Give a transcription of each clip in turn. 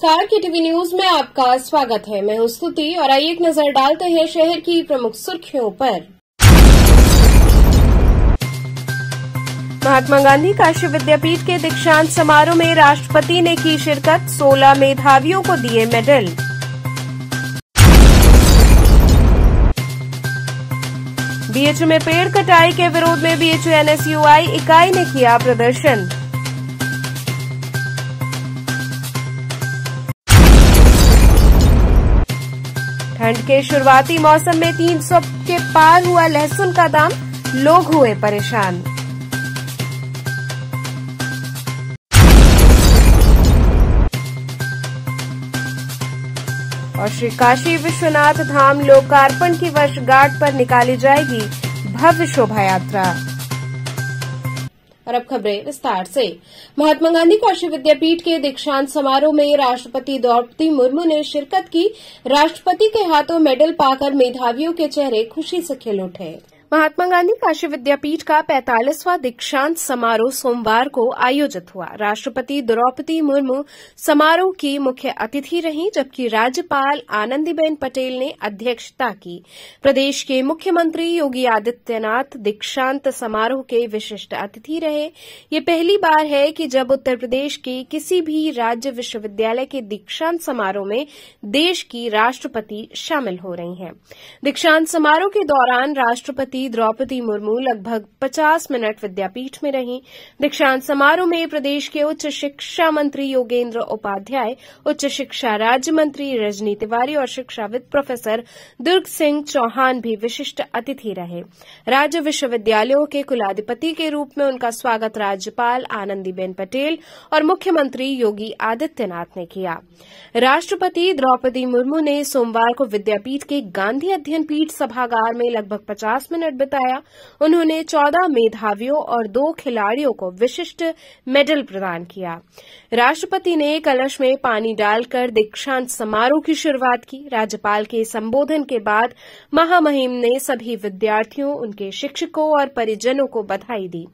नमस्कार, के TV news में आपका स्वागत है। मैं हूं स्तुति और आइए एक नजर डालते हैं शहर की प्रमुख सुर्खियों पर। महात्मा गांधी काशी विद्यापीठ के दीक्षांत समारोह में राष्ट्रपति ने की शिरकत, 16 मेधावियों को दिए मेडल। बीएचयू में पेड़ कटाई के विरोध में बीएचयू एनएसयूआई इकाई ने किया प्रदर्शन। ठंड के शुरुआती मौसम में 300 के पार हुआ लहसुन का दाम, लोग हुए परेशान। और श्री काशी विश्वनाथ धाम लोकार्पण की वर्षगांठ पर निकाली जाएगी भव्य शोभा यात्रा। और अब खबरें विस्तार से। महात्मा गांधी काशी विद्यापीठ के दीक्षांत समारोह में राष्ट्रपति द्रौपदी मुर्मू ने शिरकत की। राष्ट्रपति के हाथों मेडल पाकर मेधावियों के चेहरे खुशी से खिल उठे। महात्मा गांधी काशी विद्यापीठ का 45वां दीक्षांत समारोह सोमवार को आयोजित हुआ। राष्ट्रपति द्रौपदी मुर्मू समारोह की मुख्य अतिथि रहीं, जबकि राज्यपाल आनंदीबेन पटेल ने अध्यक्षता की। प्रदेश के मुख्यमंत्री योगी आदित्यनाथ दीक्षांत समारोह के विशिष्ट अतिथि रहे। ये पहली बार है कि जब उत्तर प्रदेश के किसी भी राज्य विश्वविद्यालय के दीक्षांत समारोह में देश की राष्ट्रपति शामिल हो रही हैं। दीक्षांत समारोह के दौरान राष्ट्रपति द्रौपदी मुर्मू लगभग 50 मिनट विद्यापीठ में रहीं। दीक्षांत समारोह में प्रदेश के उच्च शिक्षा मंत्री योगेंद्र उपाध्याय, उच्च शिक्षा राज्य मंत्री रजनी तिवारी और शिक्षाविद प्रोफेसर दुर्ग सिंह चौहान भी विशिष्ट अतिथि रहे। राज्य विश्वविद्यालयों के कुलाधिपति के रूप में उनका स्वागत राज्यपाल आनंदीबेन पटेल और मुख्यमंत्री योगी आदित्यनाथ ने किया। राष्ट्रपति द्रौपदी मुर्मू ने सोमवार को विद्यापीठ के गांधी अध्ययन पीठ सभागार में लगभग 50 मिनट बिताया। उन्होंने 14 मेधावियों और 2 खिलाड़ियों को विशिष्ट मेडल प्रदान किया। राष्ट्रपति ने कलश में पानी डालकर दीक्षांत समारोह की शुरुआत की। राज्यपाल के संबोधन के बाद महामहिम ने सभी विद्यार्थियों, उनके शिक्षकों और परिजनों को बधाई दी।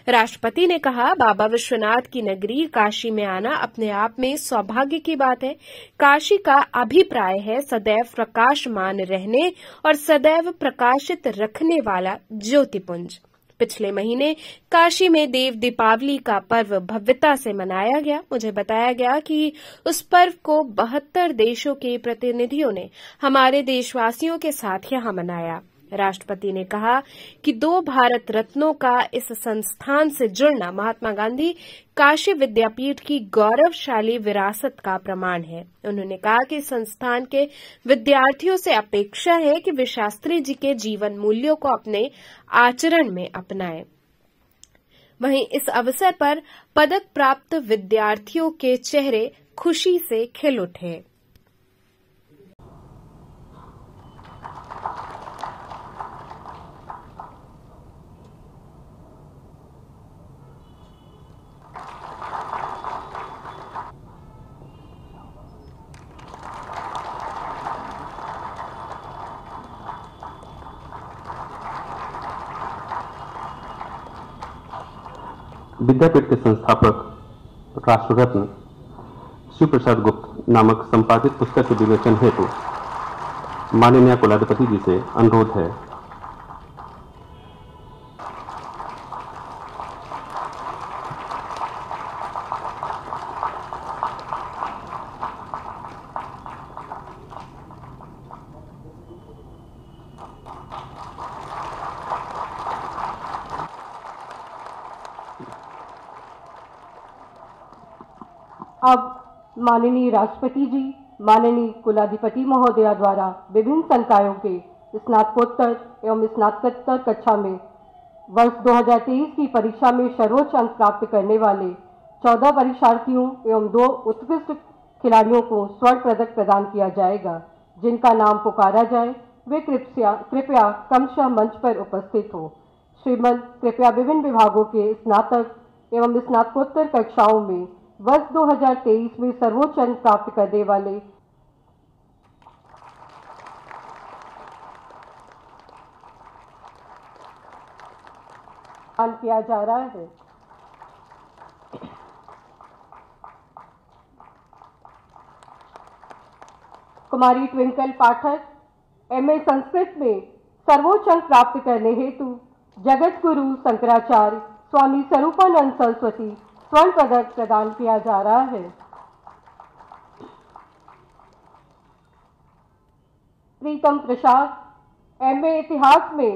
राष्ट्रपति ने कहा, बाबा विश्वनाथ की नगरी काशी में आना अपने आप में सौभाग्य की बात है। काशी का अभिप्राय है सदैव प्रकाशमान रहने और सदैव प्रकाशित रखने वाला ज्योतिपुंज। पिछले महीने काशी में देव दीपावली का पर्व भव्यता से मनाया गया। मुझे बताया गया कि उस पर्व को 72 देशों के प्रतिनिधियों ने हमारे देशवासियों के साथ यहां मनाया। राष्ट्रपति ने कहा कि 2 भारत रत्नों का इस संस्थान से जुड़ना महात्मा गांधी काशी विद्यापीठ की गौरवशाली विरासत का प्रमाण है। उन्होंने कहा कि संस्थान के विद्यार्थियों से अपेक्षा है कि वे शास्त्री जी के जीवन मूल्यों को अपने आचरण में अपनाएं। वहीं इस अवसर पर पदक प्राप्त विद्यार्थियों के चेहरे खुशी से खिल उठे। विद्यापीठ के संस्थापक राष्ट्ररत्न शिव प्रसाद गुप्त नामक संपादित पुस्तक के विवेचन हेतु माननीय कुलाधिपति जी से अनुरोध है। अब माननीय राष्ट्रपति जी, माननीय कुलाधिपति महोदया द्वारा विभिन्न संकायों के स्नातकोत्तर एवं स्नातकोत्तर कक्षा में वर्ष 2023 की परीक्षा में सर्वोच्च अंक प्राप्त करने वाले 14 परीक्षार्थियों एवं 2 उत्कृष्ट खिलाड़ियों को स्वर्ण पदक प्रदान किया जाएगा। जिनका नाम पुकारा जाए वे कृपया क्रमशः मंच पर उपस्थित हो। श्रीमद कृपया विभिन्न विभागों के स्नातक एवं स्नातकोत्तर कक्षाओं में वर्ष 2023 में सर्वोच्च अंक प्राप्त करने वाले किया जा रहा है। कुमारी ट्विंकल पाठक MA संस्कृत में सर्वोच्च अंक प्राप्त करने हेतु जगत गुरु शंकराचार्य स्वामी स्वरूपानंद सरस्वती स्वर्ण पदक प्रदान किया जा रहा है। प्रीतम प्रसाद MA इतिहास में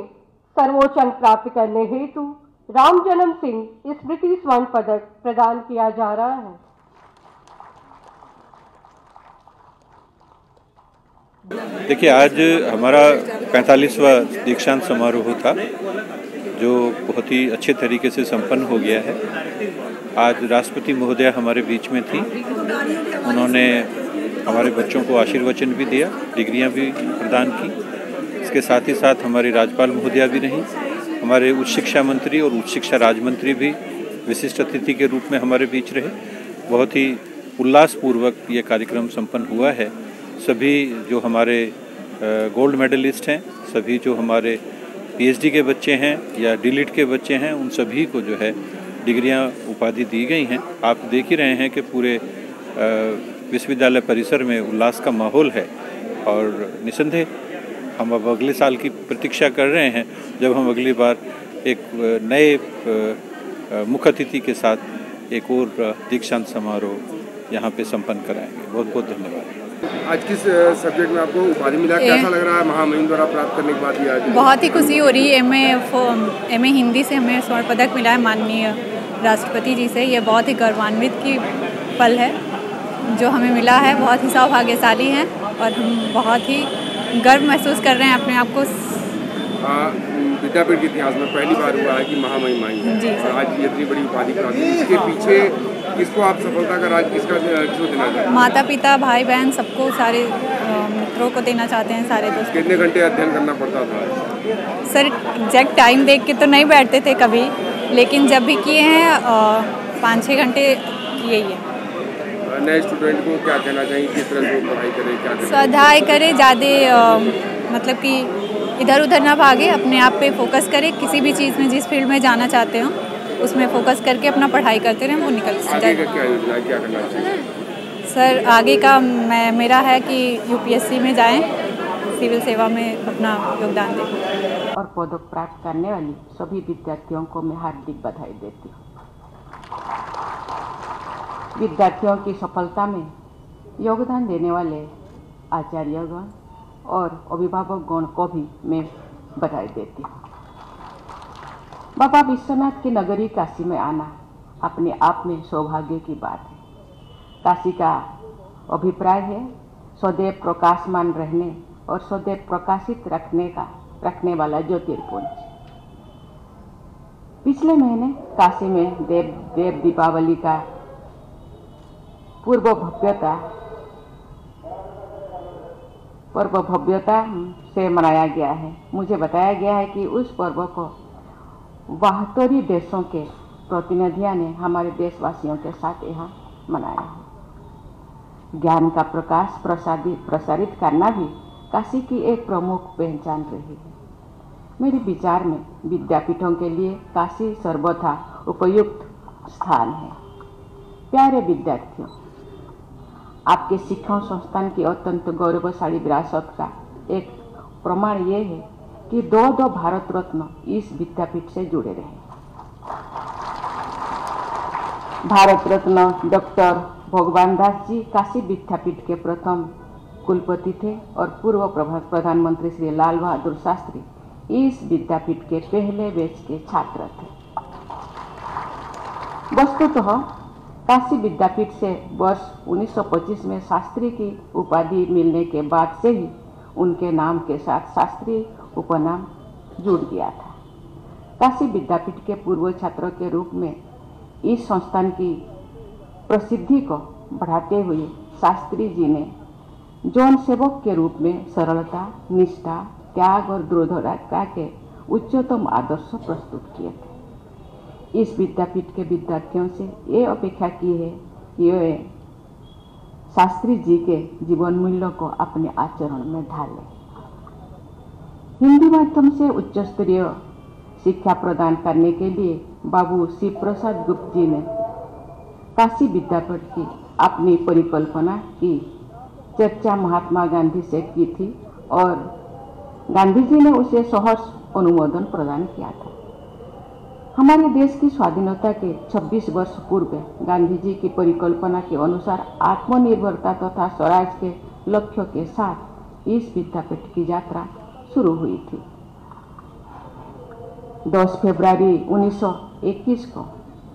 सर्वोच्च अंक प्राप्त करने हेतु राम जन्म सिंह स्मृति स्वर्ण पदक प्रदान किया जा रहा है। देखिए, आज हमारा 45वां दीक्षांत समारोह था जो बहुत ही अच्छे तरीके से संपन्न हो गया है। आज राष्ट्रपति महोदया हमारे बीच में थी, उन्होंने हमारे बच्चों को आशीर्वचन भी दिया, डिग्रियां भी प्रदान की। इसके साथ ही साथ हमारी राज्यपाल महोदया भी रहीं, हमारे उच्च शिक्षा मंत्री और उच्च शिक्षा राज्य मंत्री भी विशिष्ट अतिथि के रूप में हमारे बीच रहे। बहुत ही उल्लासपूर्वक ये कार्यक्रम संपन्न हुआ है। सभी जो हमारे गोल्ड मेडलिस्ट हैं, सभी जो हमारे PhD के बच्चे हैं या डीलिट के बच्चे हैं, उन सभी को जो है डिग्रियां उपाधि दी गई हैं। आप देख ही रहे हैं कि पूरे विश्वविद्यालय परिसर में उल्लास का माहौल है और निसंदेह हम अब अगले साल की प्रतीक्षा कर रहे हैं जब हम अगली बार एक नए मुख्य अतिथि के साथ एक और दीक्षांत समारोह यहाँ पे संपन्न कराएंगे। बहुत बहुत धन्यवाद। आज किस सब्जेक्ट में आपको उपाधि मिला, कैसा लग रहा है महामहिम द्वारा प्राप्त करने के बाद? आज बहुत ही खुशी हो रही है। MA हिंदी से हमें स्वर्ण पदक मिला है माननीय राष्ट्रपति जी से। ये बहुत ही गौरवान्वित की पल है जो हमें मिला है। बहुत ही सौभाग्यशाली हैं और हम बहुत ही गर्व महसूस कर रहे हैं अपने आप को। विद्यापीठ के इतिहास में पहली बार हुआ है कि महामहिम आई है जी और आज इतनी बड़ी उपाधि प्राप्त। इसके पीछे किसको आप सफलता का राज किसको देना चाहते हैं? माता पिता, भाई बहन, सबको, सारे मित्रों को देना चाहते हैं, सारे दोस्तों। कितने घंटे अध्ययन करना पड़ता था? सर एग्जैक्ट टाइम देख के तो नहीं बैठते थे कभी, लेकिन जब भी किए हैं 5-6 घंटे किए ही है। नए स्टूडेंट को क्या कहना चाहिए, किस तरह से पढ़ाई करें, क्या करें? स्वाध्याय करें, ज़्यादा मतलब कि इधर उधर ना भागे, अपने आप पे फोकस करें। किसी भी चीज़ में, जिस फील्ड में जाना चाहते हो उसमें फोकस करके अपना पढ़ाई करते रहें, वो निकल जाए। आगे का क्या योजना है, क्या करना चाहिए? सर आगे का मेरा है कि UPSC में जाएं, सिविल सेवा में अपना योगदान दें। और पदक प्राप्त करने वाली सभी विद्यार्थियों को मैं हार्दिक बधाई देती हूँ। विद्यार्थियों की सफलता में योगदान देने वाले आचार्यगण और अभिभावकगण को भी मैं बधाई देती हूँ। बाबा विश्वनाथ की नगरी काशी में आना अपने आप में सौभाग्य की बात है। काशी का अभिप्राय है सदैव प्रकाशमान रहने और सदैव प्रकाशित रखने वाला ज्योतिर्पुंज। पिछले महीने काशी में देव दीपावली का पर्व भव्यता से मनाया गया है। मुझे बताया गया है कि उस पर्व को 72 देशों के प्रतिनिधियों ने हमारे देशवासियों के साथ यहाँ मनाया है। ज्ञान का प्रकाश प्रसारित करना भी काशी की एक प्रमुख पहचान रही है। मेरे विचार में विद्यापीठों के लिए काशी सर्वथा उपयुक्त स्थान है। प्यारे विद्यार्थियों, आपके शिक्षण संस्थान की अत्यंत गौरवशाली विरासत का एक प्रमाण ये है कि 2 भारत रत्न इस विद्यापीठ से जुड़े रहे। भारत रत्न डॉक्टर भगवान दास जी काशी विद्यापीठ के प्रथम कुलपति थे और पूर्व प्रधानमंत्री श्री लाल बहादुर शास्त्री इस विद्यापीठ के पहले बैच के छात्र थे। वस्तुतः काशी विद्यापीठ से वर्ष 1925 में शास्त्री की उपाधि मिलने के बाद से ही उनके नाम के साथ शास्त्री उपनाम जुड़ गया था। काशी विद्यापीठ के पूर्व छात्रों के रूप में इस संस्थान की प्रसिद्धि को बढ़ाते हुए शास्त्री जी ने जौन सेवक के रूप में सरलता, निष्ठा, त्याग और दृढ़ता के उच्चतम आदर्श प्रस्तुत किए थे। इस विद्यापीठ के विद्यार्थियों से ये अपेक्षा की है कि वे शास्त्री जी के जीवन मूल्यों को अपने आचरण में ढालें। हिंदी माध्यम से उच्च स्तरीय शिक्षा प्रदान करने के लिए बाबू शिव प्रसाद गुप्त जी ने काशी विद्यापीठ की अपनी परिकल्पना की चर्चा महात्मा गांधी से की थी और गांधी जी ने उसे सहर्ष अनुमोदन प्रदान किया था। हमारे देश की स्वाधीनता के 26 वर्ष पूर्व गांधी जी की परिकल्पना के अनुसार आत्मनिर्भरता तथा स्वराज के लक्ष्यों के साथ इस विद्यापीठ की यात्रा शुरू हुई थी। 10 फरवरी 1921 को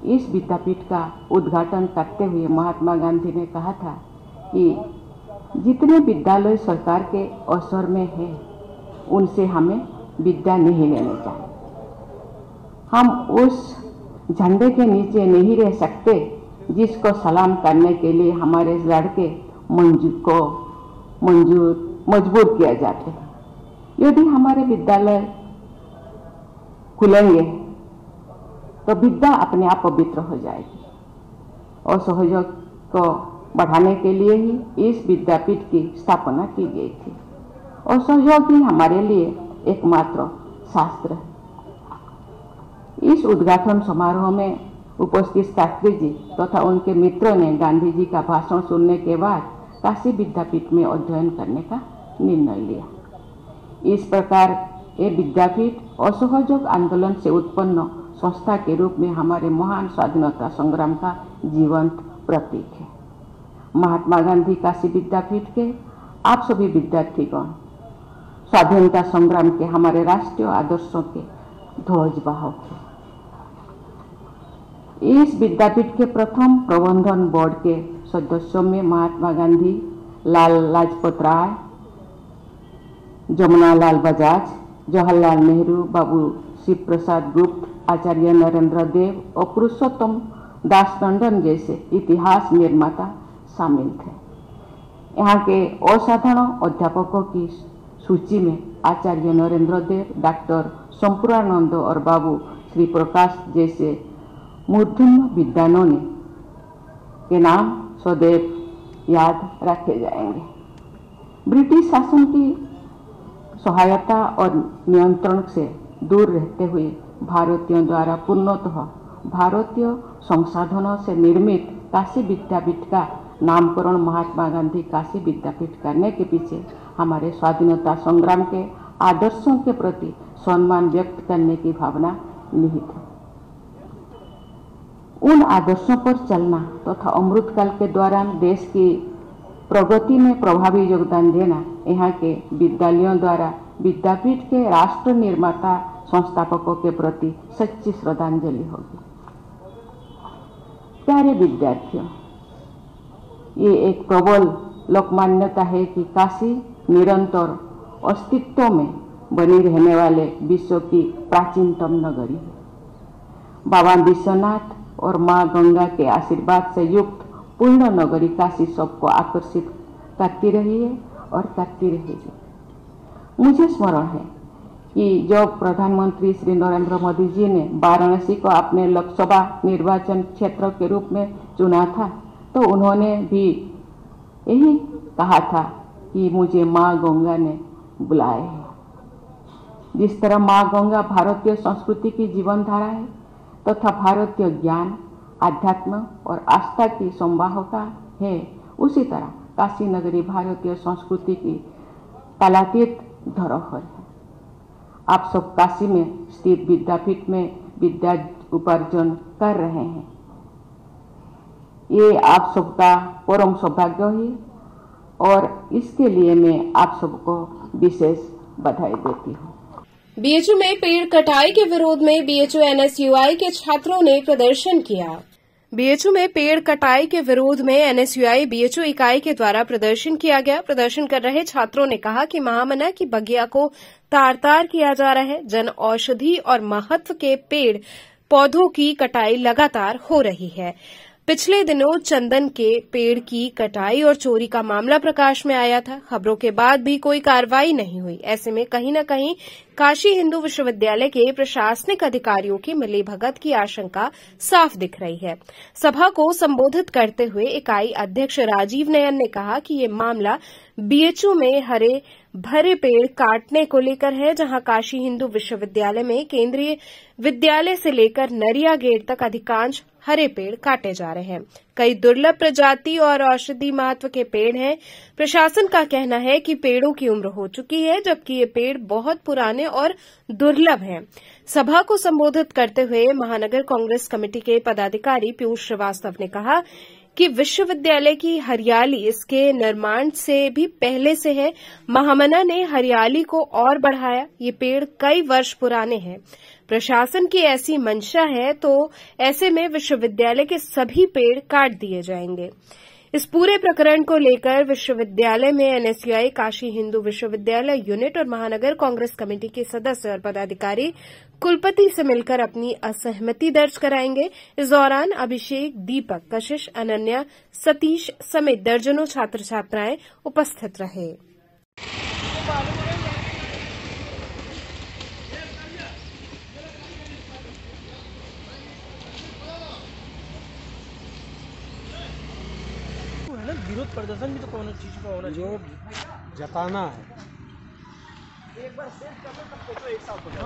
इस विद्यापीठ का उद्घाटन करते हुए महात्मा गांधी ने कहा था कि जितने विद्यालय सरकार के अवसर में है उनसे हमें विद्या नहीं लेनी चाहिए। हम उस झंडे के नीचे नहीं रह सकते जिसको सलाम करने के लिए हमारे लड़के मजबूर किया जाते हैं। यदि हमारे विद्यालय खुलेंगे तो विद्या अपने आप पवित्र हो जाएगी और सहयोग को बढ़ाने के लिए ही इस विद्यापीठ की स्थापना की गई थी और सहयोग ही हमारे लिए एकमात्र शास्त्र है। इस उद्घाटन समारोह में उपस्थित शास्त्री जी तथा उनके मित्रों ने गांधी जी का भाषण सुनने के बाद काशी विद्यापीठ में अध्ययन करने का निर्णय लिया। इस प्रकार ये विद्यापीठ असहयोग आंदोलन से उत्पन्न संस्था के रूप में हमारे महान स्वाधीनता संग्राम का जीवंत प्रतीक है। महात्मा गांधी काशी विद्यापीठ के आप सभी विद्यार्थीगण स्वाधीनता संग्राम के हमारे राष्ट्रीय आदर्शों के ध्वजवाहक हैं। इस विद्यापीठ के प्रथम प्रबंधन बोर्ड के सदस्यों में महात्मा गांधी, लाल लाजपत राय, जमुना लाल बजाज, जवाहरलाल नेहरू, बाबू शिव प्रसाद गुप्त, आचार्य नरेंद्र देव और पुरुषोत्तम दास टंडन जैसे इतिहास निर्माता शामिल थे। यहाँ के असाधारण अध्यापकों की सूची में आचार्य नरेंद्र देव, डॉक्टर संपूर्णानंद और बाबू श्री प्रकाश जैसे मूर्धन्य विद्वानों के नाम सदैव याद रखे जाएंगे। ब्रिटिश शासन की सहायता और नियंत्रण से दूर रहते हुए भारतीयों द्वारा पूर्णतः भारतीय संसाधनों से निर्मित काशी विद्यापीठ का नामकरण महात्मा गांधी काशी विद्यापीठ करने के पीछे हमारे स्वाधीनता संग्राम के आदर्शों के प्रति सम्मान व्यक्त करने की भावना निहित है। उन आदर्शों पर चलना तथा अमृतकाल के दौरान देश की प्रगति में प्रभावी योगदान देना यहाँ के विद्यालयों द्वारा विद्यापीठ के राष्ट्र निर्माता संस्थापकों के प्रति सच्ची श्रद्धांजलि होगी। प्यारे विद्यार्थियों, ये एक प्रबल लोकमान्यता है कि काशी निरंतर अस्तित्व में बनी रहने वाले विश्व की प्राचीनतम नगरी है। बाबा विश्वनाथ और माँ गंगा के आशीर्वाद से युक्त पूर्ण नगरी काशी सबको आकर्षित करती रही है और करती रहेगी। मुझे स्मरण है कि जब प्रधानमंत्री श्री नरेंद्र मोदी जी ने वाराणसी को अपने लोकसभा निर्वाचन क्षेत्र के रूप में चुना था तो उन्होंने भी यही कहा था कि मुझे माँ गंगा ने बुलाया है। जिस तरह माँ गंगा भारतीय संस्कृति की जीवन धारा है तथा भारतीय ज्ञान, आध्यात्म और आस्था की संवाहका है, उसी तरह काशी नगरी भारतीय संस्कृति की कालातीत धरोहर है। आप सब काशी में स्थित विद्यापीठ में विद्या उपार्जन कर रहे हैं। ये आप सबका परम सौभाग्य है और इसके लिए मैं आप सबको विशेष बधाई देती हूँ। बीएचयू में पेड़ कटाई के विरोध में बीएचयू एनएसयूआई के छात्रों ने प्रदर्शन किया। बीएचयू में पेड़ कटाई के विरोध में एनएसयूआई बीएचयू इकाई के द्वारा प्रदर्शन किया गया। प्रदर्शन कर रहे छात्रों ने कहा कि महामना की बगिया को तार तार किया जा रहा है। जन औषधि और महत्व के पेड़ पौधों की कटाई लगातार हो रही है। पिछले दिनों चंदन के पेड़ की कटाई और चोरी का मामला प्रकाश में आया था। खबरों के बाद भी कोई कार्रवाई नहीं हुई। ऐसे में कहीं न कहीं काशी हिंदू विश्वविद्यालय के प्रशासनिक अधिकारियों की मिलीभगत की आशंका साफ दिख रही है। सभा को संबोधित करते हुए इकाई अध्यक्ष राजीव नयन ने कहा कि ये मामला बीएचयू में हरे भरे पेड़ काटने को लेकर है, जहां काशी हिंदू विश्वविद्यालय में केंद्रीय विद्यालय से लेकर नरिया गेट तक अधिकांश हरे पेड़ काटे जा रहे हैं। कई दुर्लभ प्रजाति और औषधि महत्व के पेड़ हैं। प्रशासन का कहना है कि पेड़ों की उम्र हो चुकी है, जबकि ये पेड़ बहुत पुराने और दुर्लभ हैं। सभा को संबोधित करते हुए महानगर कांग्रेस कमेटी के पदाधिकारी पीयूष श्रीवास्तव ने कहा कि विश्वविद्यालय की हरियाली इसके निर्माण से भी पहले से है। महामना ने हरियाली को और बढ़ाया। ये पेड़ कई वर्ष पुराने हैं। प्रशासन की ऐसी मंशा है तो ऐसे में विश्वविद्यालय के सभी पेड़ काट दिए जाएंगे। इस पूरे प्रकरण को लेकर विश्वविद्यालय में एनएसयूआई, काशी हिंदू विश्वविद्यालय यूनिट और महानगर कांग्रेस कमेटी के सदस्य और पदाधिकारी कुलपति से मिलकर अपनी असहमति दर्ज कराएंगे। इस दौरान अभिषेक, दीपक, कशिश, अनन्या, सतीश समेत दर्जनों छात्र छात्राएं उपस्थित रहे। विरोध प्रदर्शन भी तो कौन चीज का होना चाहिए, जताना है। एक बार सेव कर लो, तब फोटो एक साथ हो जाए।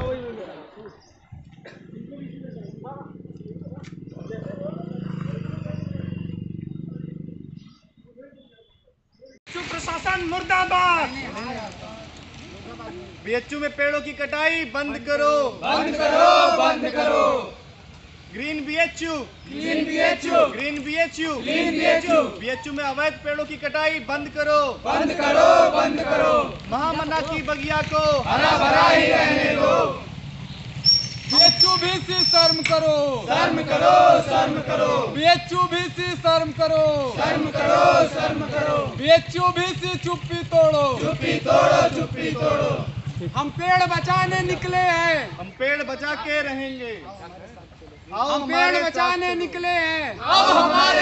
प्रशासन मुर्दाबाद। बीएचयू में पेड़ों की कटाई बंद करो, बंद करो, बंद करो। Green BHU, green BHU, green BHU, green BHU. BHU में अवैध पेड़ों की कटाई बंद करो, बंद करो, बंद करो। महामना की बगिया को हरा भरा ही रहने दो। बीएचयू भी शर्म करो, शर्म करो, शर्म करो। बीएचयू भी शर्म करो, शर्म करो, शर्म करो। बीएचयू भी चुप्पी तोड़ो, चुप्पी तोड़ो, चुप्पी तोड़ो। हम पेड़ बचाने निकले हैं, हम पेड़ बचा के रहेंगे। हम पेड़ बचाने निकले हैं, अब हमारे।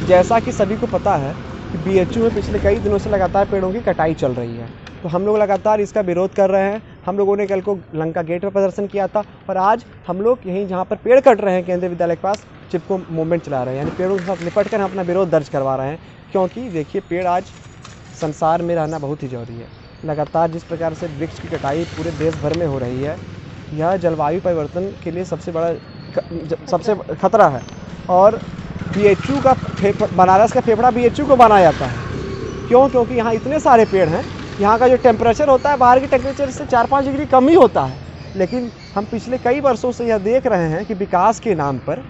जैसा कि सभी को पता है कि बीएचयू में पिछले कई दिनों से लगातार पेड़ों की कटाई चल रही है, तो हम लोग लगातार इसका विरोध कर रहे हैं। हम लोगों ने कल को लंका गेट पर प्रदर्शन किया था और आज हम लोग यहीं जहां पर पेड़ कट रहे हैं केंद्रीय विद्यालय के पास चिपको मूवमेंट चला रहे हैं, यानी पेड़ों के साथ निपट कर हम अपना विरोध दर्ज करवा रहे हैं। क्योंकि देखिए, पेड़ आज संसार में रहना बहुत ही जरूरी है। लगातार जिस प्रकार से वृक्ष की कटाई पूरे देश भर में हो रही है, यह जलवायु परिवर्तन के लिए सबसे खतरा है। और बीएचयू का बनारस का फेफड़ा बीएचयू को माना जाता है। क्यों? क्योंकि यहाँ इतने सारे पेड़ हैं। यहाँ का जो टेम्परेचर होता है बाहर के टेम्परेचर से 4-5 डिग्री कम ही होता है। लेकिन हम पिछले कई वर्षों से यह देख रहे हैं कि विकास के नाम पर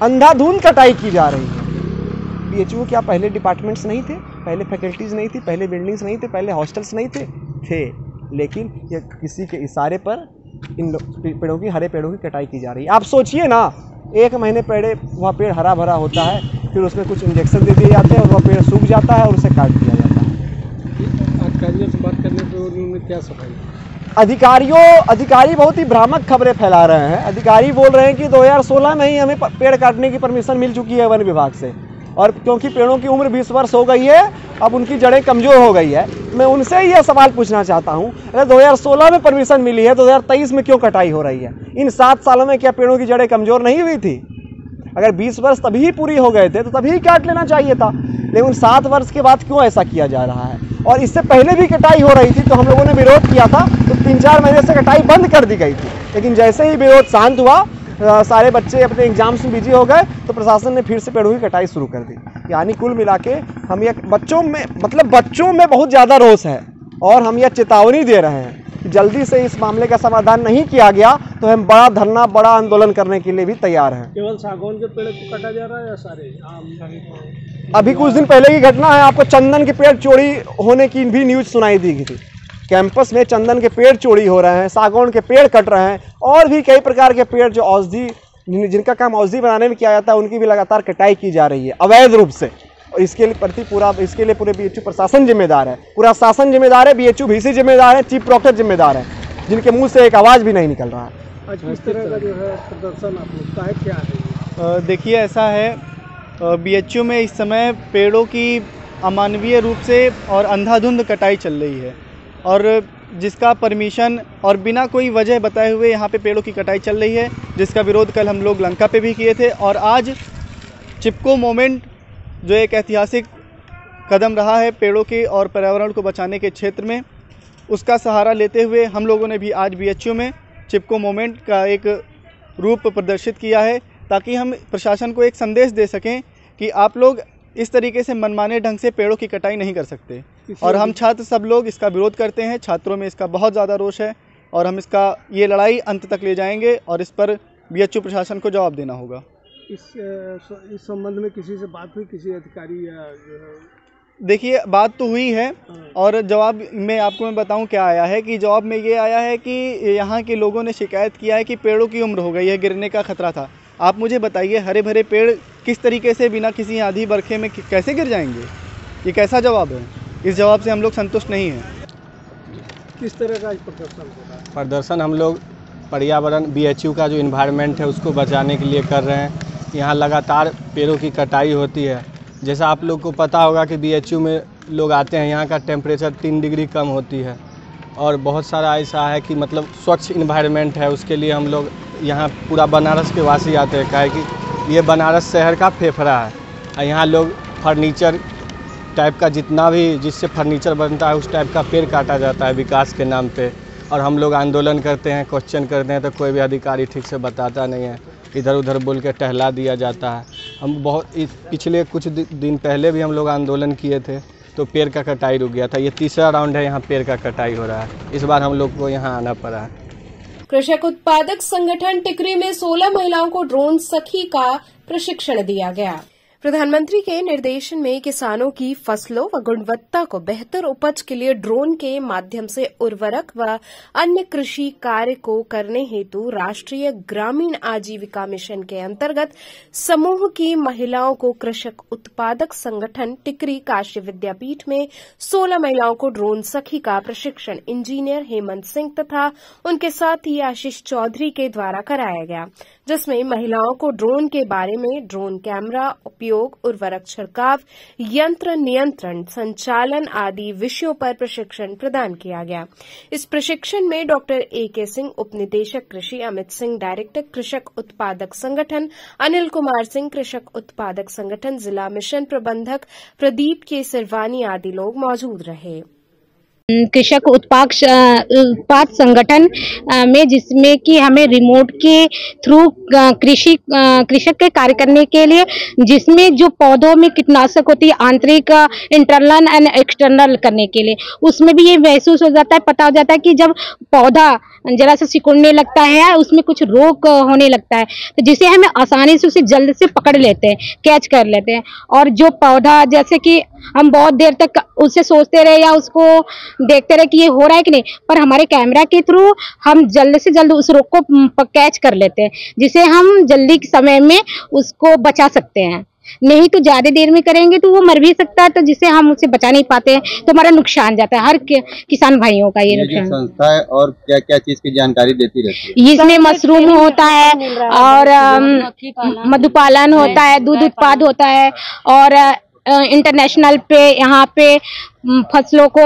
अंधाधुंध कटाई की जा रही है। बीएचयू क्या पहले डिपार्टमेंट्स नहीं थे, पहले फैकल्टीज़ नहीं थी, पहले बिल्डिंग्स नहीं थे, पहले हॉस्टल्स नहीं थे, लेकिन ये किसी के इशारे पर इन पेड़ों की, हरे पेड़ों की कटाई की जा रही है। आप सोचिए ना, 1 महीने पहले वहाँ पेड़ हरा भरा होता है, फिर उसमें कुछ इंजेक्शन दे दिए जाते हैं और वह पेड़ सूख जाता है और उसे काट दिया जाता है। अधिकारियों से बात करने पर उन्होंने क्या सफाई? अधिकारी बहुत ही भ्रामक खबरें फैला रहे हैं। अधिकारी बोल रहे हैं कि 2016 में ही हमें पेड़ काटने की परमिशन मिल चुकी है वन विभाग से, और क्योंकि पेड़ों की उम्र 20 वर्ष हो गई है, अब उनकी जड़ें कमज़ोर हो गई है। मैं उनसे यह सवाल पूछना चाहता हूं, अगर 2016 में परमिशन मिली है तो 2023 में क्यों कटाई हो रही है? इन 7 सालों में क्या पेड़ों की जड़ें कमज़ोर नहीं हुई थी? अगर 20 वर्ष तभी पूरी हो गए थे तो तभी काट लेना चाहिए था, लेकिन 7 वर्ष के बाद क्यों ऐसा किया जा रहा है? और इससे पहले भी कटाई हो रही थी तो हम लोगों ने विरोध किया था, तो 3-4 महीने से कटाई बंद कर दी गई थी। लेकिन जैसे ही विरोध शांत हुआ, सारे बच्चे अपने एग्जाम्स में बिजी हो गए, तो प्रशासन ने फिर से पेड़ों की कटाई शुरू कर दी। यानी कुल मिला के हम ये बच्चों में बहुत ज़्यादा रोष है, और हम यह चेतावनी दे रहे हैं कि जल्दी से इस मामले का समाधान नहीं किया गया तो हम बड़ा धरना, बड़ा आंदोलन करने के लिए भी तैयार हैं। केवल सागौन के पेड़ को काटा जा रहा है या सारे आम? अभी कुछ दिन पहले की घटना है, आपको चंदन के पेड़ चोरी होने की भी न्यूज़ सुनाई दी गई थी। कैंपस में चंदन के पेड़ चोरी हो रहे हैं, सागौन के पेड़ कट रहे हैं, और भी कई प्रकार के पेड़ जो औषधि जिनका काम औषधि बनाने में किया जाता है उनकी भी लगातार कटाई की जा रही है अवैध रूप से। और इसके लिए पूरे बीएचयू प्रशासन जिम्मेदार है, पूरा शासन जिम्मेदार है, बीएचयू वीसी जिम्मेदार है, चीफ डॉक्टर जिम्मेदार है, जिनके मुंह से एक आवाज़ भी नहीं निकल रहा है। आज किस तरह का जो है प्रदर्शन आप लोग का है, क्या है? देखिए ऐसा है, बीएचयू में इस समय पेड़ों की अमानवीय रूप से और अंधाधुंध कटाई चल रही है और जिसका परमिशन और बिना कोई वजह बताए हुए यहाँ पे पेड़ों की कटाई चल रही है, जिसका विरोध कल हम लोग लंका पे भी किए थे। और आज चिपको मोमेंट जो एक ऐतिहासिक कदम रहा है पेड़ों के और पर्यावरण को बचाने के क्षेत्र में, उसका सहारा लेते हुए हम लोगों ने भी आज बीएचयू में चिपको मोमेंट का एक रूप प्रदर्शित किया है, ताकि हम प्रशासन को एक संदेश दे सकें कि आप लोग इस तरीके से मनमाने ढंग से पेड़ों की कटाई नहीं कर सकते। और हम छात्र सब लोग इसका विरोध करते हैं, छात्रों में इसका बहुत ज़्यादा रोष है और हम इसका ये लड़ाई अंत तक ले जाएंगे और इस पर बीएचयू प्रशासन को जवाब देना होगा। इस संबंध में किसी से बात हुई, किसी अधिकारी या देखिए बात तो हुई है और जवाब में आपको मैं बताऊं क्या आया है कि जवाब में ये आया है कि यहाँ के लोगों ने शिकायत किया है कि पेड़ों की उम्र हो गई है, गिरने का खतरा था। आप मुझे बताइए हरे भरे पेड़ किस तरीके से बिना किसी आंधी बरखे में कैसे गिर जाएंगे? ये कैसा जवाब है? इस जवाब से हम लोग संतुष्ट नहीं हैं। किस तरह का प्रदर्शन हो रहा है? प्रदर्शन हम लोग पर्यावरण बीएचयू का जो इन्वायरमेंट है उसको बचाने के लिए कर रहे हैं। यहाँ लगातार पेड़ों की कटाई होती है। जैसा आप लोग को पता होगा कि बीएचयू में लोग आते हैं, यहाँ का टेम्परेचर 3 डिग्री कम होती है और बहुत सारा ऐसा है कि मतलब स्वच्छ इन्वायरमेंट है, उसके लिए हम लोग यहाँ पूरा बनारस के वासी आते हैं, काहे कि ये बनारस शहर का फेफड़ा है और यहाँ लोग फर्नीचर टाइप का जितना भी जिससे फर्नीचर बनता है उस टाइप का पेड़ काटा जाता है विकास के नाम पे। और हम लोग आंदोलन करते हैं, क्वेश्चन करते हैं तो कोई भी अधिकारी ठीक से बताता नहीं है, इधर उधर बोल के टहला दिया जाता है। हम पिछले कुछ दिन पहले भी हम लोग आंदोलन किए थे तो पेड़ का कटाई रुक गया था। ये तीसरा राउंड है, यहाँ पेड़ का कटाई हो रहा है। इस बार हम लोग को यहाँ आना पड़ा है। कृषक उत्पादक संगठन टिकरी में 16 महिलाओं को ड्रोन सखी का प्रशिक्षण दिया गया। प्रधानमंत्री के निर्देशन में किसानों की फसलों व गुणवत्ता को बेहतर उपज के लिए ड्रोन के माध्यम से उर्वरक व अन्य कृषि कार्य को करने हेतु राष्ट्रीय ग्रामीण आजीविका मिशन के अंतर्गत समूह की महिलाओं को कृषक उत्पादक संगठन टिकरी काशी विद्यापीठ में 16 महिलाओं को ड्रोन सखी का प्रशिक्षण इंजीनियर हेमंत सिंह तथा उनके साथी आशीष चौधरी के द्वारा कराया गया, जिसमें महिलाओं को ड्रोन के बारे में ड्रोन कैमरा उपयोग, उर्वरक छिड़काव, यंत्र नियंत्रण, संचालन आदि विषयों पर प्रशिक्षण प्रदान किया गया। इस प्रशिक्षण में डॉक्टर A.K. सिंह, उप निदेशक कृषि अमित सिंह, डायरेक्टर कृषक उत्पादक संगठन अनिल कुमार सिंह, कृषक उत्पादक संगठन जिला मिशन प्रबंधक प्रदीप के सिरवानी आदि लोग मौजूद रहे। कृषक उत्पाद संगठन में जिसमें कि हमें रिमोट के थ्रू कृषक के कार्य करने के लिए, जिसमें जो पौधों में कीटनाशक होती है आंतरिक इंटरनल एंड एक्सटर्नल करने के लिए, उसमें भी ये महसूस हो जाता है, पता हो जाता है कि जब पौधा जरा सा सिकुड़ने लगता है, उसमें कुछ रोग होने लगता है, तो जिसे हमें आसानी से उसे जल्द से पकड़ लेते हैं, कैच कर लेते हैं। और जो पौधा जैसे कि हम बहुत देर तक उसे सोचते रहे या उसको देखते रहे कि ये हो रहा है कि नहीं, पर हमारे कैमरा के थ्रू हम जल्द से जल्द उस रोग को कैच कर लेते हैं, जिसे हम जल्दी के समय में उसको बचा सकते हैं। नहीं तो ज्यादा देर में करेंगे तो वो मर भी सकता है, तो जिसे हम उसे बचा नहीं पाते हैं तो हमारा नुकसान जाता है। हर किसान भाइयों का ये नुकसान। संस्था है और क्या क्या चीज की जानकारी देती रहती है? इसमें मशरूम होता है और मधुपालन होता है, दूध उत्पाद होता है और इंटरनेशनल पे यहाँ पे फसलों को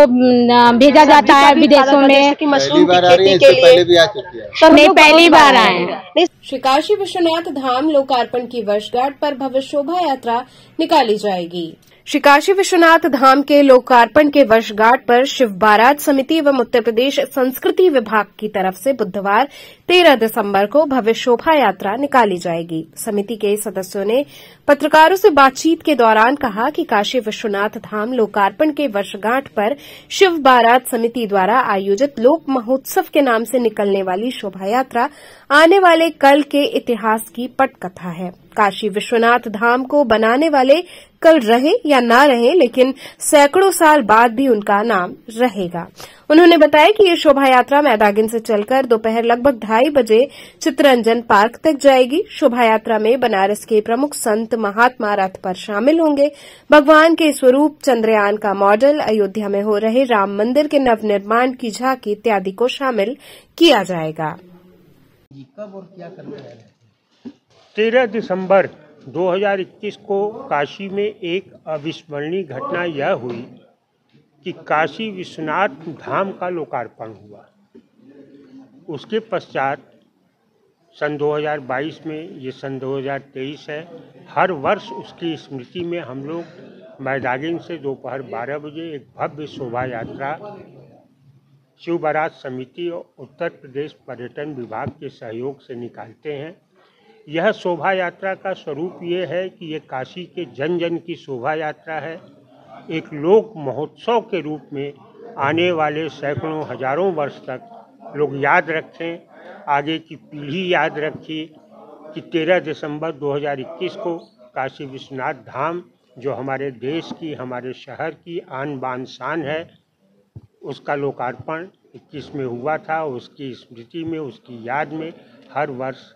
भेजा जाता है विदेशों में। पहली बार आ रही है, इससे पहले भी आ चुकी है? नहीं, पहली बार आए हैं। श्री काशी विश्वनाथ धाम लोकार्पण की वर्षगांठ पर भव्य शोभा यात्रा निकाली जाएगी। श्री काशी विश्वनाथ धाम के लोकार्पण के वर्षगांठ पर शिव बारात समिति एवं उत्तर प्रदेश संस्कृति विभाग की तरफ से बुधवार 13 दिसंबर को भव्य शोभा यात्रा निकाली जाएगी। समिति के सदस्यों ने पत्रकारों से बातचीत के दौरान कहा कि काशी विश्वनाथ धाम लोकार्पण के वर्षगांठ पर शिव बारात समिति द्वारा आयोजित लोक महोत्सव के नाम से निकलने वाली शोभा यात्रा आने वाले कल के इतिहास की पटकथा है। काशी विश्वनाथ धाम को बनाने वाले कल रहे या ना रहे, लेकिन सैकड़ों साल बाद भी उनका नाम रहेगा। उन्होंने बताया कि ये शोभा यात्रा मैदागिन से चलकर दोपहर लगभग 2:30 बजे चित्तरंजन पार्क तक जाएगी। शोभा यात्रा में बनारस के प्रमुख संत महात्मा रथ पर शामिल होंगे। भगवान के स्वरूप, चंद्रयान का मॉडल, अयोध्या में हो रहे राम मंदिर के नवनिर्माण की झांकी इत्यादि को शामिल किया जाएगा। कब और क्या करना है? 13 दिसंबर 2021 को काशी में एक अविस्मरणीय घटना यह हुई कि काशी विश्वनाथ धाम का लोकार्पण हुआ। उसके पश्चात सन 2022 में, ये सन 2023 है, हर वर्ष उसकी स्मृति में हम लोग मैदागिन से दोपहर 12 बजे एक भव्य शोभा यात्रा शिव बारात समिति और उत्तर प्रदेश पर्यटन विभाग के सहयोग से निकालते हैं। यह शोभा यात्रा का स्वरूप ये है कि ये काशी के जन जन की शोभा यात्रा है। एक लोक महोत्सव के रूप में आने वाले सैकड़ों हजारों वर्ष तक लोग याद रखें, आगे की पीढ़ी याद रखी कि 13 दिसंबर 2021 को काशी विश्वनाथ धाम, जो हमारे देश की, हमारे शहर की आन बान शान है, उसका लोकार्पण 21 में हुआ था। उसकी स्मृति में, उसकी याद में हर वर्ष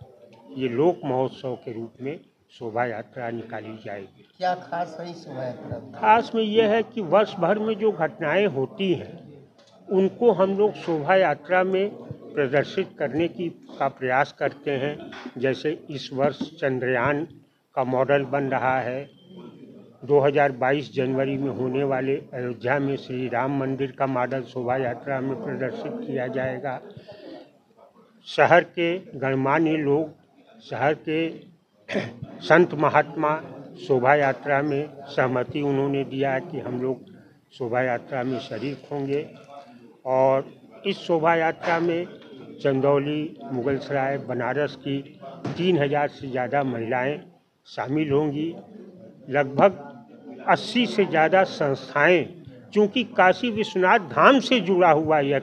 ये लोक महोत्सव के रूप में शोभा यात्रा निकाली जाएगी। क्या खास है इस शोभा यात्रा में? खास में यह है कि वर्ष भर में जो घटनाएं होती हैं उनको हम लोग शोभा यात्रा में प्रदर्शित करने का प्रयास करते हैं। जैसे इस वर्ष चंद्रयान का मॉडल बन रहा है। 2022 जनवरी में होने वाले अयोध्या में श्री राम मंदिर का मॉडल शोभा यात्रा में प्रदर्शित किया जाएगा। शहर के गणमान्य लोग, शहर के संत महात्मा शोभा यात्रा में सहमति उन्होंने दिया कि हम लोग शोभा यात्रा में शरीक होंगे। और इस शोभा यात्रा में चंदौली, मुगलसराय, बनारस की 3000 से ज़्यादा महिलाएं शामिल होंगी। लगभग 80 से ज़्यादा संस्थाएं, चूँकि काशी विश्वनाथ धाम से जुड़ा हुआ यह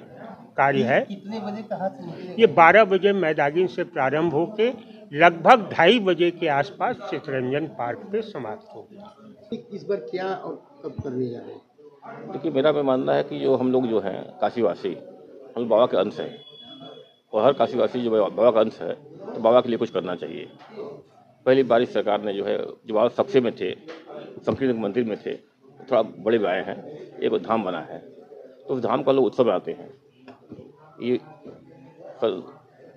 कार्य है। कितने बजे कहाँ से? ये 12 बजे मैदागिन से प्रारंभ होकर लगभग 2:30 बजे के आसपास चित्तरंजन पार्क पे समाप्त होगी। इस बार क्या और कब करने जा रहे हैं? देखिए, मेरा मानना है कि जो हम लोग जो हैं काशीवासी, हम बाबा के अंश हैं, और हर काशीवासी जो बाबा का अंश है तो बाबा के लिए कुछ करना चाहिए। पहली बार इस सरकार ने जो है, जो बाबा सक्से में थे, संकीर्ण मंदिर में थे, थोड़ा बड़े भी आए हैं, एक धाम बना है, तो उस धाम का लोग उत्सव आते हैं। ये कल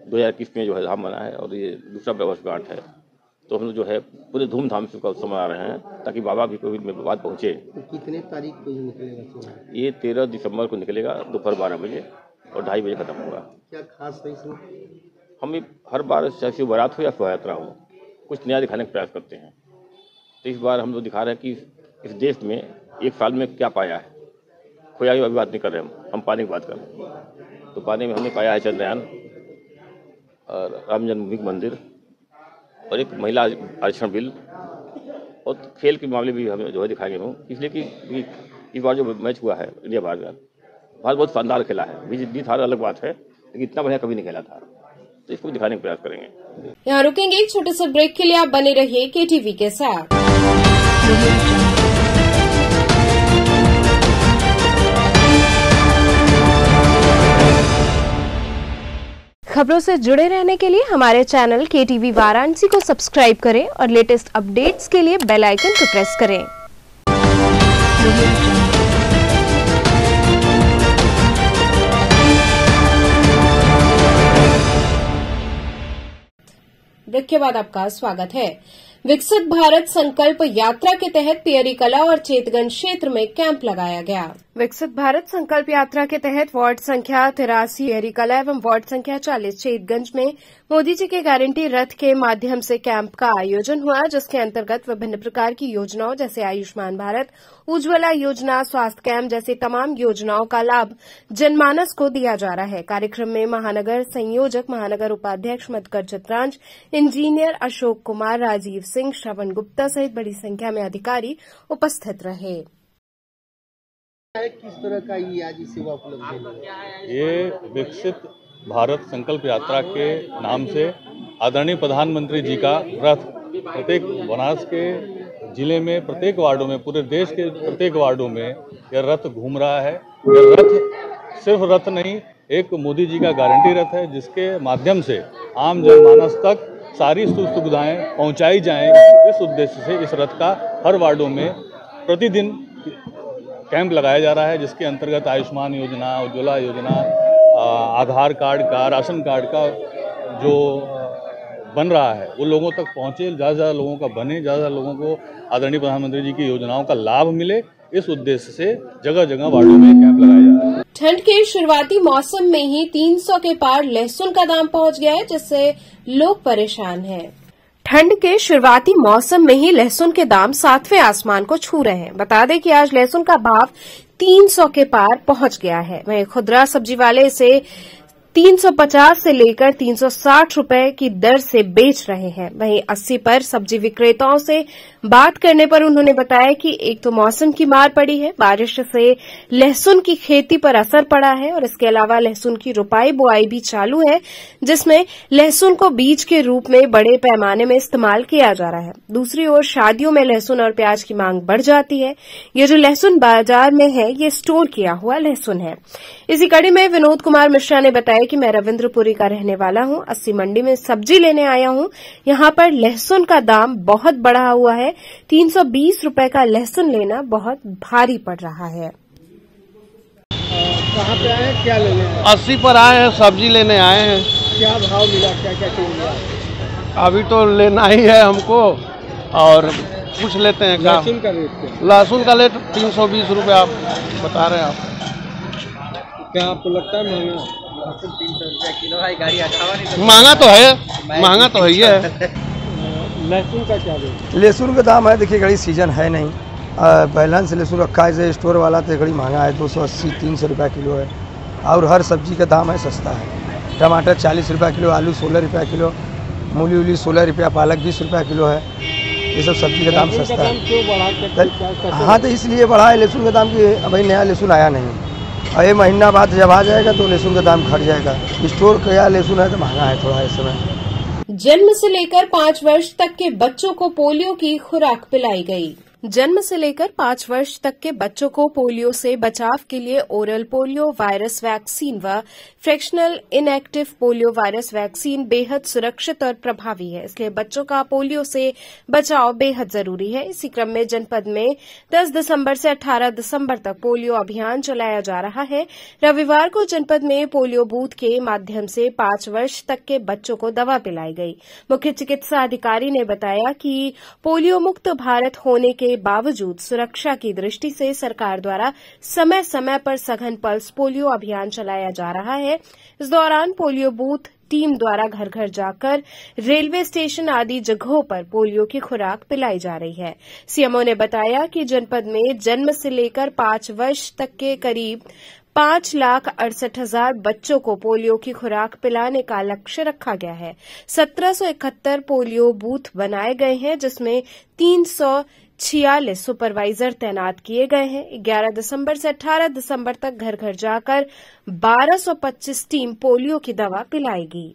2021 में जो है धाम बना है और ये दूसरा वर्षगांठ है, तो हम लोग जो है पूरे धूमधाम से उसका उत्सव मना रहे हैं ताकि बाबा की कोई में बात पहुँचे। तो कितने तारीख को ये निकलेगा? ये 13 दिसंबर को निकलेगा दोपहर 12 बजे और 2:30 बजे खत्म होगा। क्या खास है इसमें? हम हर बार चाहे शिव बारात हो या शोभा यात्रा हो, कुछ नया दिखाने का प्रयास करते हैं। तो इस बार हम लोग दिखा रहे हैं कि इस देश में एक साल में क्या पाया है। खोया की अभी बात नहीं कर रहे हम पानी की बात कर रहे हैं। तो पानी में हमने पाया है चंद्रयान और राम जन्मभूमि मंदिर और एक महिला आरक्षण बिल, और खेल के मामले भी हमें जो है दिखाएंगे हम, इसलिए कि इस बार जो मैच हुआ है इंडिया भारत बहुत शानदार खेला है। जीत हार अलग बात है, लेकिन इतना बढ़िया कभी नहीं खेला था, तो इसको दिखाने का प्रयास करेंगे। यहाँ रुकेंगे एक छोटे से ब्रेक के लिए, आप बने रहिए KTV के साथ। खबरों से जुड़े रहने के लिए हमारे चैनल KTV वाराणसी को सब्सक्राइब करें और लेटेस्ट अपडेट्स के लिए बेल आइकन को प्रेस करें। ब्रेक के बाद आपका स्वागत है। विकसित भारत संकल्प यात्रा के तहत पियरी कला और चेतगंज क्षेत्र में कैंप लगाया गया। विकसित भारत संकल्प यात्रा के तहत वार्ड संख्या 83 पियरी कला एवं वार्ड संख्या 40 चेतगंज में मोदी जी के गारंटी रथ के माध्यम से कैंप का आयोजन हुआ, जिसके अंतर्गत विभिन्न प्रकार की योजनाओं जैसे आयुष्मान भारत, उज्ज्वला योजना, स्वास्थ्य कैंप जैसी तमाम योजनाओं का लाभ जनमानस को दिया जा रहा है। कार्यक्रम में महानगर संयोजक, महानगर उपाध्यक्ष मधुकर चित्रांश, इंजीनियर अशोक कुमार, राजीव सिंह, श्रवण गुप्ता सहित बड़ी संख्या में अधिकारी उपस्थित रहे। किस तरह का ये आज सेवा उपलब्ध है? ये विकसित भारत संकल्प यात्रा के नाम से आदरणीय प्रधानमंत्री जी का रथ प्रत्येक बनास के जिले में प्रत्येक वार्डों में, पूरे देश के प्रत्येक वार्डों में यह रथ घूम रहा है। यह रथ सिर्फ रथ नहीं, एक मोदी जी का गारंटी रथ है, जिसके माध्यम से आम जनमानस तक सारी सुख सुविधाएं पहुंचाई जाएं। इस उद्देश्य से इस रथ का हर वार्डों में प्रतिदिन कैंप लगाया जा रहा है, जिसके अंतर्गत आयुष्मान योजना, उज्ज्वला योजना, आधार कार्ड का, राशन कार्ड का जो बन रहा है वो लोगों तक पहुंचे, ज़्यादा लोगों का बने, ज़्यादा लोगों को आदरणीय प्रधानमंत्री जी की योजनाओं का लाभ मिले। इस उद्देश्य से जगह जगह वार्डों में कैंप लगाया जा रहा है। ठंड के शुरुआती मौसम में ही 300 के पार लहसुन का दाम पहुंच गया है, जिससे लोग परेशान हैं। ठंड के शुरुआती मौसम में ही लहसुन के दाम 7वें आसमान को छू रहे हैं। बता दें कि आज लहसुन का भाव 300 के पार पहुंच गया है। वहीं खुदरा सब्जी वाले इसे 350 से लेकर 360 रुपए की दर से बेच रहे हैं। वहीं 80 पर सब्जी विक्रेताओं से बात करने पर उन्होंने बताया कि एक तो मौसम की मार पड़ी है, बारिश से लहसुन की खेती पर असर पड़ा है और इसके अलावा लहसुन की रुपाई बुआई भी चालू है, जिसमें लहसुन को बीज के रूप में बड़े पैमाने में इस्तेमाल किया जा रहा है। दूसरी ओर शादियों में लहसुन और प्याज की मांग बढ़ जाती है। ये जो लहसुन बाजार में है, ये स्टोर किया हुआ लहसुन है। इसी कड़ी में विनोद कुमार मिश्रा ने बताया कि मैं रविन्द्रपुरी का रहने वाला हूं, 80 मंडी में सब्जी लेने आया हूं। यहां पर लहसुन का दाम बहुत बढ़ा हुआ है। 320 रुपए का लहसुन लेना बहुत भारी पड़ रहा है। कहाँ पे आए हैं, क्या लेने आए? 80 पर आए हैं, सब्जी लेने आए हैं। क्या भाव मिला, क्या क्या चीज मिला? अभी तो लेना ही है हमको और पूछ लेते हैं। लहसुन का रेट क्या? लहसुन का रेट 320 रुपये आप बता रहे हैं। आप क्या आपको लगता है महंगा? 300 रुपये किलो है, गाड़ी महंगा तो है, महंगा तो है ही है। लहसुन का क्या रेट? लहसुन का दाम है, देखिए घड़ी सीजन है नहीं, बैलेंस लहसुन रखा है स्टोर वाला, तो घड़ी महंगा है, 280-300 रुपये किलो है। और हर सब्जी का दाम है सस्ता है। टमाटर 40 रुपये किलो, आलू 16 रुपये किलो, मूली उली 16 रुपया, पालक 20 रुपये किलो है। ये सब सब्जी का दाम सस्ता है। क्यों बढ़ा? हाँ, तो इसलिए बढ़ा है लहसुन का दाम कि अभी नया लहसुन आया नहीं, और ये महीना बाद जब आ जाएगा तो लहसुन का दाम घट जाएगा। स्टोर का लहसुन है तो महंगा है थोड़ा इस समय। जन्म से लेकर 5 वर्ष तक के बच्चों को पोलियो की खुराक पिलाई गई। जन्म से लेकर 5 वर्ष तक के बच्चों को पोलियो से बचाव के लिए ओरल पोलियो वायरस वैक्सीन व fractional inactive polio virus vaccine बेहद सुरक्षित और प्रभावी है, इसलिए बच्चों का पोलियो से बचाव बेहद जरूरी है। इसी क्रम में जनपद में 10 दिसंबर से 18 दिसंबर तक पोलियो अभियान चलाया जा रहा है। रविवार को जनपद में पोलियो बूथ के माध्यम से 5 वर्ष तक के बच्चों को दवा पिलाई गई। मुख्य चिकित्सा अधिकारी ने बताया कि पोलियो मुक्त भारत होने के बावजूद सुरक्षा की दृष्टि से सरकार द्वारा समय समय पर सघन पल्स पोलियो अभियान चलाया जा रहा है। इस दौरान पोलियो बूथ टीम द्वारा घर घर जाकर रेलवे स्टेशन आदि जगहों पर पोलियो की खुराक पिलाई जा रही है। सीएमओ ने बताया कि जनपद में जन्म से लेकर 5 वर्ष तक के करीब 5,68,000 बच्चों को पोलियो की खुराक पिलाने का लक्ष्य रखा गया है। 1771 पोलियो बूथ बनाए गए हैं, जिसमें 346 सुपरवाइजर तैनात किए गए हैं। 11 दिसंबर से 18 दिसंबर तक घर घर जाकर 1225 टीम पोलियो की दवा पिलाएगी।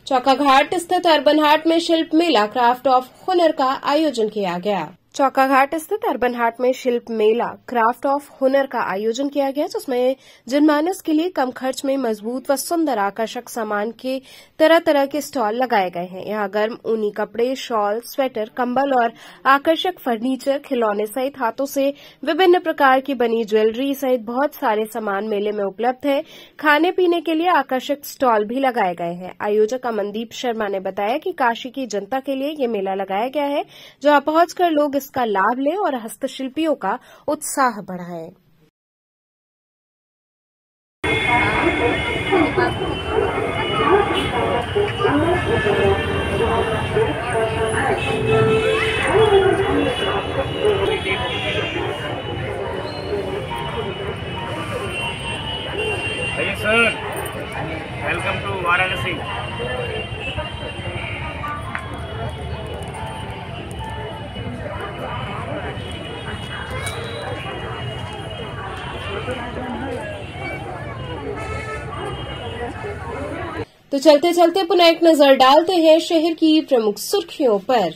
चौकाघाट स्थित अर्बन हाट में शिल्प मेला क्राफ्ट ऑफ हुनर का आयोजन किया गया। चौकाघाट स्थित अर्बन हाट में शिल्प मेला क्राफ्ट ऑफ हुनर का आयोजन किया गया, जिसमें जनमानस के लिए कम खर्च में मजबूत व सुंदर आकर्षक सामान के तरह तरह के स्टॉल लगाए गए हैं। यहाँ गर्म ऊनी कपड़े, शॉल, स्वेटर, कंबल और आकर्षक फर्नीचर, खिलौने सहित हाथों से विभिन्न प्रकार की बनी ज्वेलरी सहित बहुत सारे सामान मेले में उपलब्ध है। खाने पीने के लिए आकर्षक स्टॉल भी लगाए गए हैं। आयोजक अमनदीप शर्मा ने बताया कि काशी की जनता के लिए ये मेला लगाया गया है, जहां पहुंचकर लोग इसका लाभ लें और हस्तशिल्पियों का उत्साह बढ़ाएं। Hey sir, welcome to Varanasi. तो चलते चलते पुनः एक नजर डालते हैं शहर की प्रमुख सुर्खियों पर।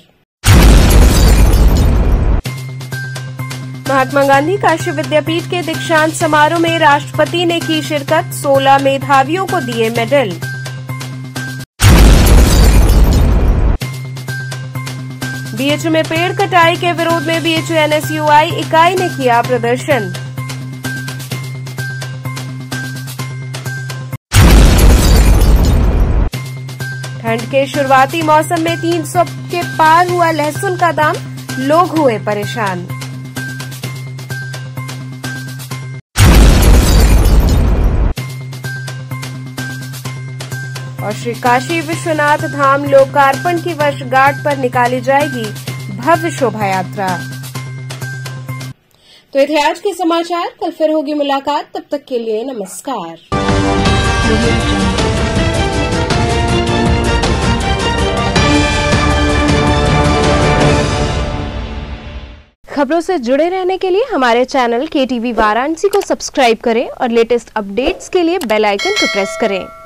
महात्मा गांधी काशी विद्यापीठ के दीक्षांत समारोह में राष्ट्रपति ने की शिरकत, 16 मेधावियों को दिए मेडल। बीएचयू में पेड़ कटाई के विरोध में बीएचयू एनएसयूआई इकाई ने किया प्रदर्शन। ठंड के शुरुआती मौसम में 300 के पार हुआ लहसुन का दाम, लोग हुए परेशान। और श्री काशी विश्वनाथ धाम लोकार्पण की वर्षगांठ पर निकाली जाएगी भव्य शोभा यात्रा। तो ये थे आज के समाचार, कल फिर होगी मुलाकात, तब तक के लिए नमस्कार। खबरों से जुड़े रहने के लिए हमारे चैनल KTV वाराणसी को सब्सक्राइब करें और लेटेस्ट अपडेट्स के लिए बेल आइकन को प्रेस करें।